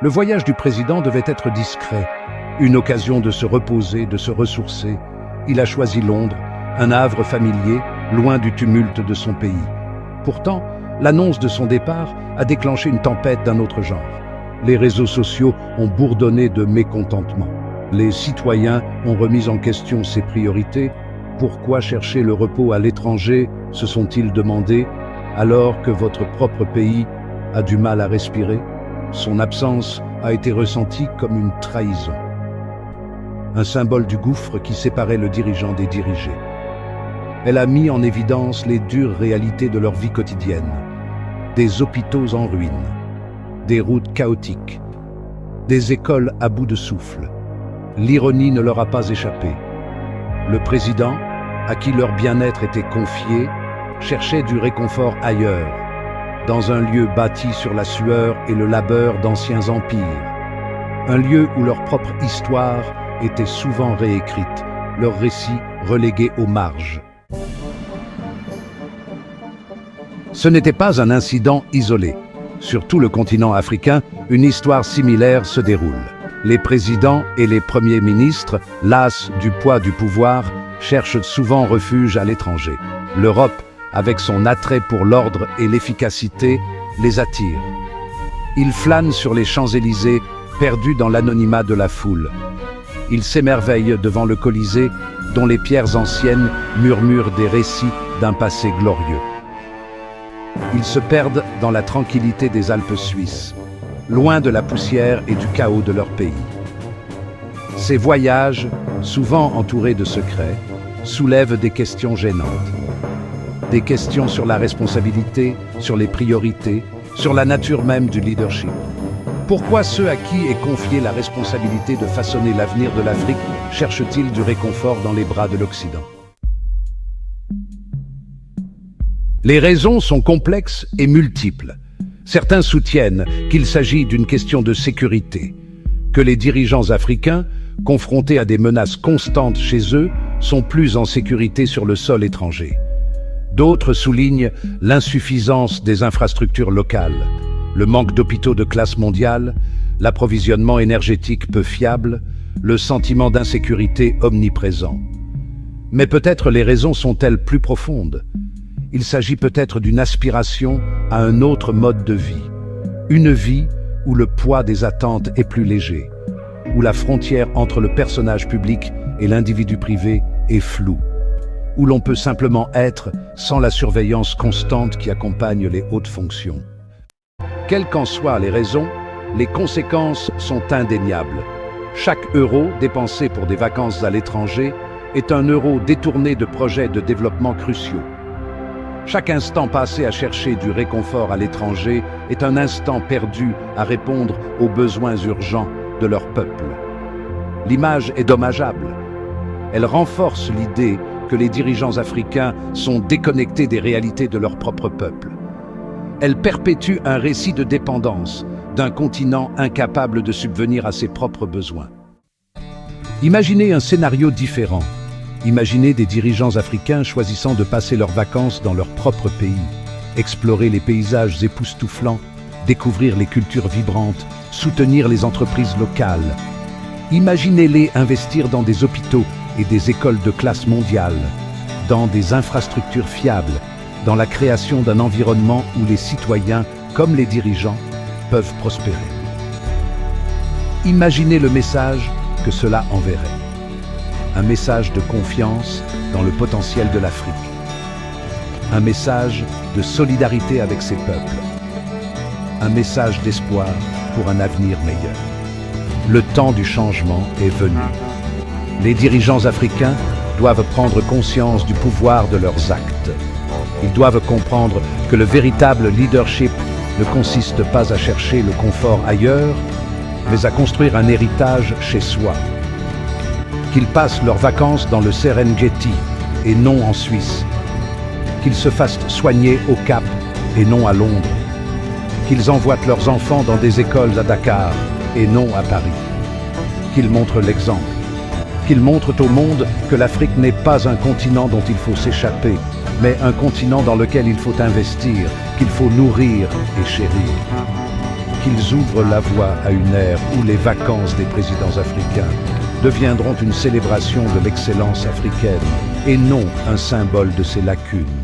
Le voyage du président devait être discret, une occasion de se reposer, de se ressourcer. Il a choisi Londres, un havre familier, loin du tumulte de son pays. Pourtant, l'annonce de son départ a déclenché une tempête d'un autre genre. Les réseaux sociaux ont bourdonné de mécontentement. Les citoyens ont remis en question ses priorités. Pourquoi chercher le repos à l'étranger, se sont-ils demandé, alors que votre propre pays a du mal à respirer? Son absence a été ressentie comme une trahison. Un symbole du gouffre qui séparait le dirigeant des dirigés. Elle a mis en évidence les dures réalités de leur vie quotidienne. Des hôpitaux en ruine, des routes chaotiques, des écoles à bout de souffle. L'ironie ne leur a pas échappé. Le président, à qui leur bien-être était confié, cherchait du réconfort ailleurs, dans un lieu bâti sur la sueur et le labeur d'anciens empires. Un lieu où leur propre histoire était souvent réécrite, leur récit relégué aux marges. Ce n'était pas un incident isolé. Sur tout le continent africain, une histoire similaire se déroule. Les présidents et les premiers ministres, las du poids du pouvoir, cherchent souvent refuge à l'étranger. L'Europe, avec son attrait pour l'ordre et l'efficacité, les attire. Ils flânent sur les Champs-Élysées, perdus dans l'anonymat de la foule. Ils s'émerveillent devant le Colisée, dont les pierres anciennes murmurent des récits d'un passé glorieux. Ils se perdent dans la tranquillité des Alpes suisses, loin de la poussière et du chaos de leur pays. Ces voyages, souvent entourés de secrets, soulèvent des questions gênantes. Des questions sur la responsabilité, sur les priorités, sur la nature même du leadership. Pourquoi ceux à qui est confiée la responsabilité de façonner l'avenir de l'Afrique cherchent-ils du réconfort dans les bras de l'Occident? Les raisons sont complexes et multiples. Certains soutiennent qu'il s'agit d'une question de sécurité, que les dirigeants africains, confrontés à des menaces constantes chez eux, sont plus en sécurité sur le sol étranger. D'autres soulignent l'insuffisance des infrastructures locales, le manque d'hôpitaux de classe mondiale, l'approvisionnement énergétique peu fiable, le sentiment d'insécurité omniprésent. Mais peut-être les raisons sont-elles plus profondes. Il s'agit peut-être d'une aspiration à un autre mode de vie. Une vie où le poids des attentes est plus léger, où la frontière entre le personnage public et l'individu privé est floue, où l'on peut simplement être sans la surveillance constante qui accompagne les hautes fonctions. Quelles qu'en soient les raisons, les conséquences sont indéniables. Chaque euro dépensé pour des vacances à l'étranger est un euro détourné de projets de développement cruciaux. Chaque instant passé à chercher du réconfort à l'étranger est un instant perdu à répondre aux besoins urgents de leur peuple. L'image est dommageable. Elle renforce l'idée que les dirigeants africains sont déconnectés des réalités de leur propre peuple. Elle perpétue un récit de dépendance d'un continent incapable de subvenir à ses propres besoins. Imaginez un scénario différent. Imaginez des dirigeants africains choisissant de passer leurs vacances dans leur propre pays, explorer les paysages époustouflants, découvrir les cultures vibrantes, soutenir les entreprises locales. Imaginez-les investir dans des hôpitaux et des écoles de classe mondiale, dans des infrastructures fiables, dans la création d'un environnement où les citoyens, comme les dirigeants, peuvent prospérer. Imaginez le message que cela enverrait. Un message de confiance dans le potentiel de l'Afrique. Un message de solidarité avec ses peuples. Un message d'espoir pour un avenir meilleur. Le temps du changement est venu. Les dirigeants africains doivent prendre conscience du pouvoir de leurs actes. Ils doivent comprendre que le véritable leadership ne consiste pas à chercher le confort ailleurs, mais à construire un héritage chez soi. Qu'ils passent leurs vacances dans le Serengeti et non en Suisse. Qu'ils se fassent soigner au Cap et non à Londres. Qu'ils envoient leurs enfants dans des écoles à Dakar et non à Paris. Qu'ils montrent l'exemple. Qu'ils montrent au monde que l'Afrique n'est pas un continent dont il faut s'échapper, mais un continent dans lequel il faut investir, qu'il faut nourrir et chérir. qu'ils ouvrent la voie à une ère où les vacances des présidents africains deviendront une célébration de l'excellence africaine et non un symbole de ses lacunes.